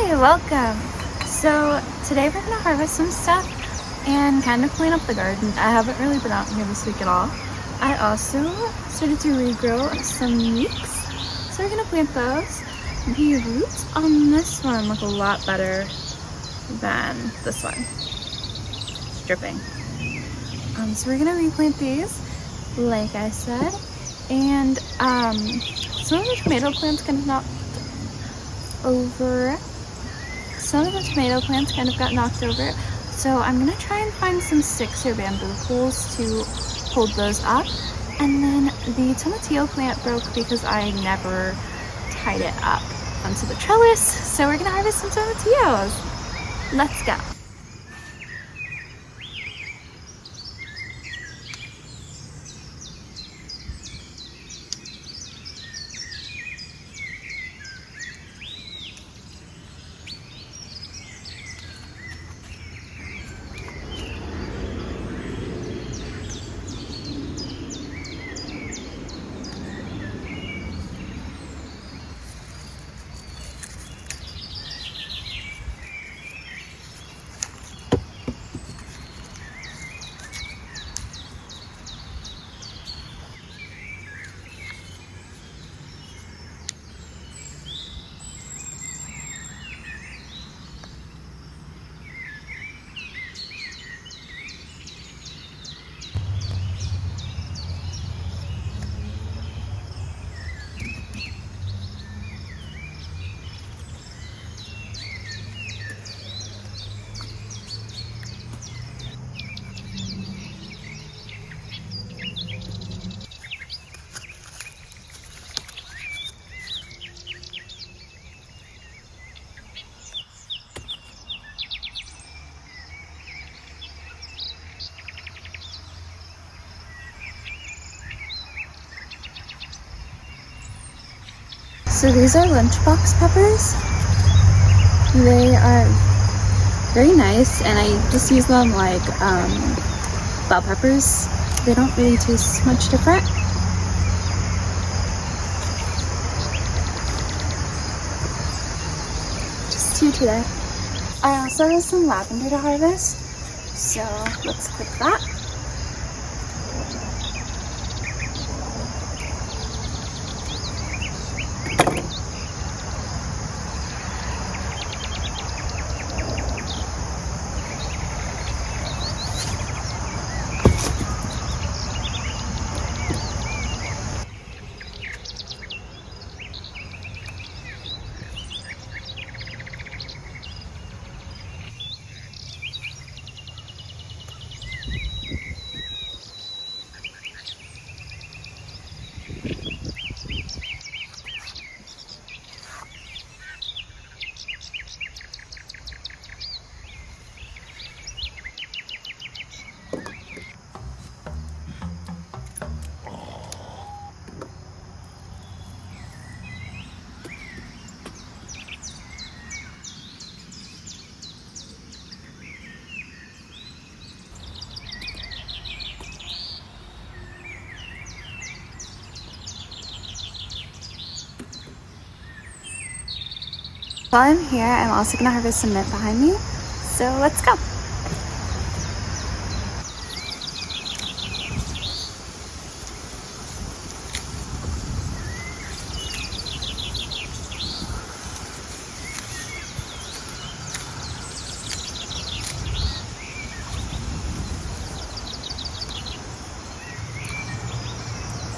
Hi, welcome. So today we're gonna harvest some stuff and kind of clean up the garden. I haven't really been out here this week at all. I also started to regrow some leeks, so we're gonna plant those. The roots on this one look a lot better than this one. It's dripping. So we're gonna replant these, like I said, and some of the tomato plants kind of knocked over. Some of the tomato plants kind of got knocked over, so I'm gonna try and find some sticks or bamboo poles to hold those up. And then the tomatillo plant broke because I never tied it up onto the trellis, so we're gonna harvest some tomatillos. Let's go. So these are lunchbox peppers. They are very nice, and I just use them like bell peppers. They don't really taste much different. Just 2 today. I also have some lavender to harvest, so let's click that. While I'm here, I'm also gonna harvest some mint behind me, so let's go.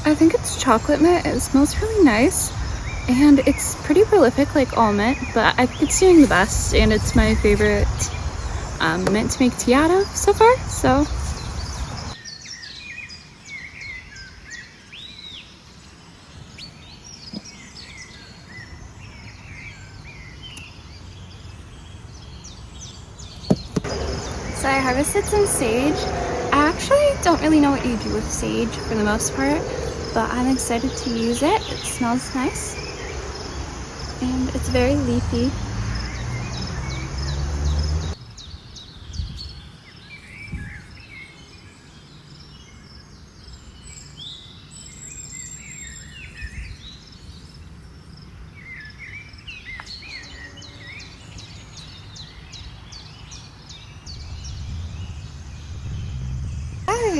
I think it's chocolate mint. It smells really nice. And it's pretty prolific like all mint, but I think it's doing the best, and it's my favorite mint to make tea out of so far, so. So I harvested some sage. I actually don't really know what you do with sage for the most part, but I'm excited to use it. It smells nice. And it's very leafy.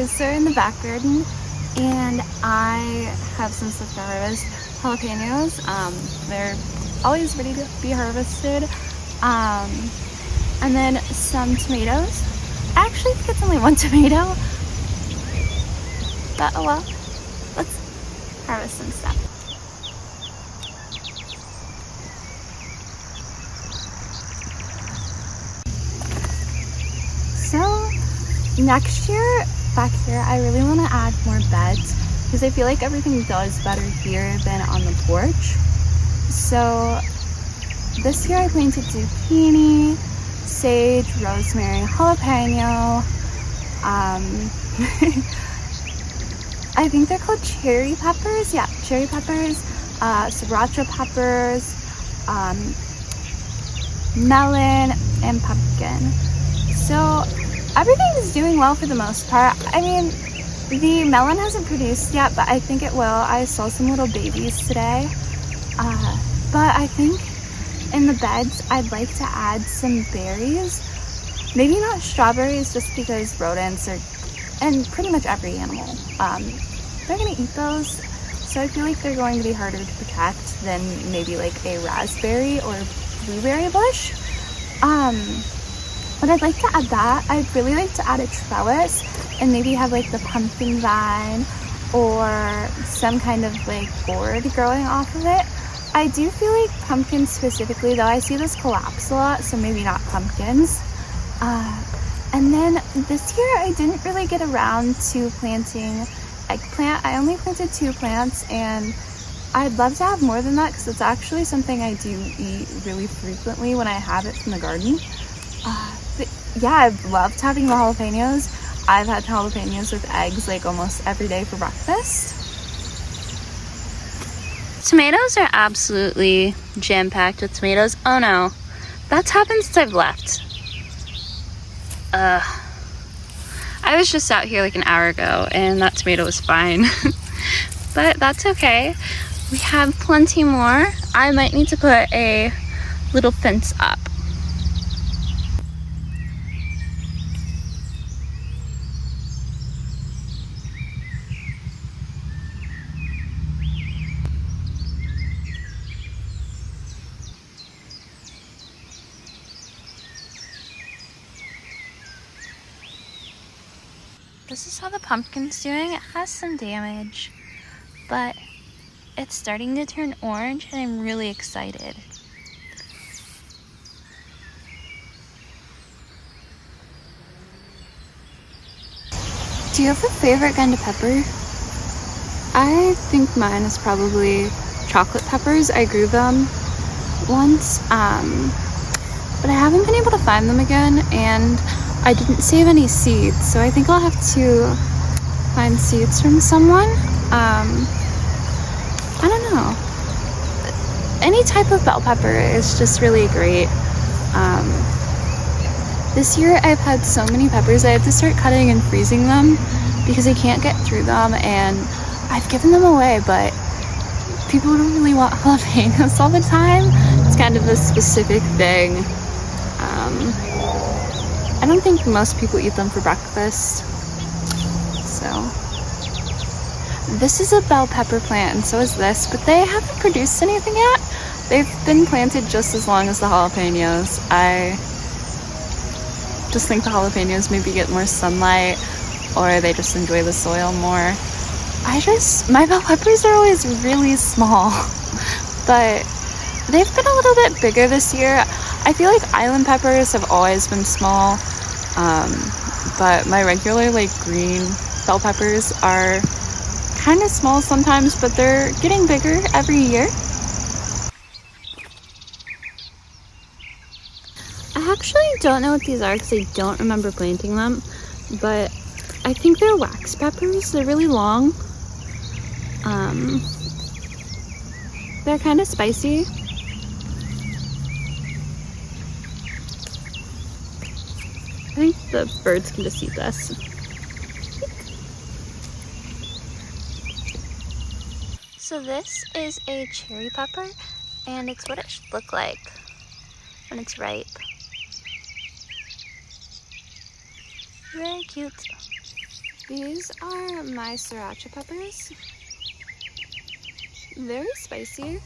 tomatoes are in the back garden, and I have some stuff to harvest. Jalapeños, they're always ready to be harvested. And then some tomatoes. I actually think it's only one tomato, but oh well. Let's harvest some stuff. So next year back here, I really want to add more beds because I feel like everything does better here than on the porch. So this year I planted zucchini, sage, rosemary, jalapeno. I think they're called cherry peppers. Yeah, cherry peppers, sriracha peppers, melon, and pumpkin. So everything is doing well for the most part. I mean, the melon hasn't produced yet, but I think it will. I saw some little babies today. But I think in the beds, I'd like to add some berries. Maybe not strawberries, just because rodents are, and pretty much every animal, they're gonna eat those. So I feel like they're going to be harder to protect than maybe like a raspberry or blueberry bush. But I'd like to add that. I'd really like to add a trellis and maybe have like the pumpkin vine or some kind of like gourd growing off of it. I do feel like pumpkins specifically, though I see this collapse a lot, so maybe not pumpkins. And then this year I didn't really get around to planting eggplant. I only planted 2 plants, and I'd love to have more than that because it's actually something I do eat really frequently when I have it from the garden. But yeah, I've loved having the jalapenos. I've had jalapenos with eggs like almost every day for breakfast. Tomatoes are absolutely jam-packed with tomatoes. Oh no, that's happened since I've left. I was just out here like an hour ago and that tomato was fine. But that's okay. We have plenty more. I might need to put a little fence up. This is how the pumpkin's doing. It has some damage, but it's starting to turn orange and I'm really excited. Do you have a favorite kind of pepper? I think mine is probably chocolate peppers. I grew them once, but I haven't been able to find them again, and I didn't save any seeds, so I think I'll have to find seeds from someone. I don't know. Any type of bell pepper is just really great. This year I've had so many peppers, I have to start cutting and freezing them because I can't get through them, and I've given them away, but people don't really want jalapenos all the time. It's kind of a specific thing. I don't think most people eat them for breakfast. So this is a bell pepper plant, and so is this, but they haven't produced anything yet. They've been planted just as long as the jalapenos. I just think the jalapenos maybe get more sunlight, or they just enjoy the soil more. My bell peppers are always really small, but they've been a little bit bigger this year. I feel like island peppers have always been small, but my regular like green bell peppers are kind of small sometimes, but they're getting bigger every year. I actually don't know what these are because I don't remember planting them, but I think they're wax peppers. They're really long. They're kind of spicy. I think the birds can just eat this. So this is a cherry pepper, and it's what it should look like when it's ripe. Very cute. These are my sriracha peppers. Very spicy.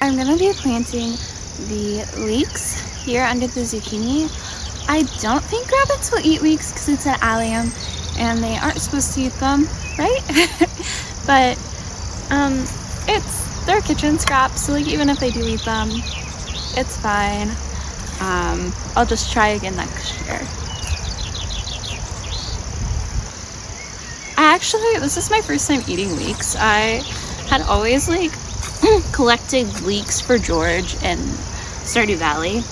I'm gonna be planting the leeks here under the zucchini. I don't think rabbits will eat leeks because it's an allium and they aren't supposed to eat them, right? But they're kitchen scraps, so like even if they do eat them, it's fine. I'll just try again next year. This is my first time eating leeks. I had always like collected leeks for George in Stardew Valley,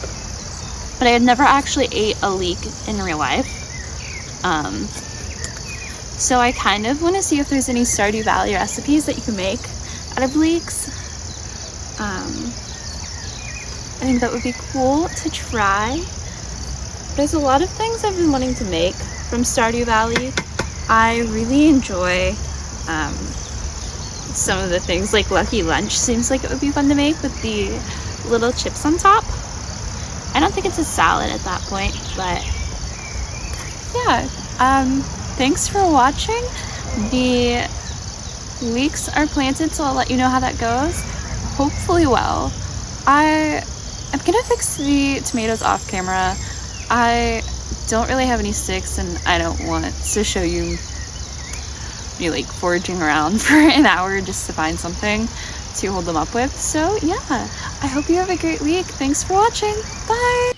but I had never actually ate a leek in real life. So I kind of want to see if there's any Stardew Valley recipes that you can make out of leeks. I think that would be cool to try. There's a lot of things I've been wanting to make from Stardew Valley. I really enjoy some of the things, like Lucky Lunch seems like it would be fun to make with the little chips on top. I don't think it's a salad at that point, but yeah. Thanks for watching. The leeks are planted, so I'll let you know how that goes. Hopefully well. I'm gonna fix the tomatoes off camera. I don't really have any sticks and I don't want to show you me like foraging around for an hour just to find something to hold them up with. So yeah, I hope you have a great week. Thanks for watching. Bye!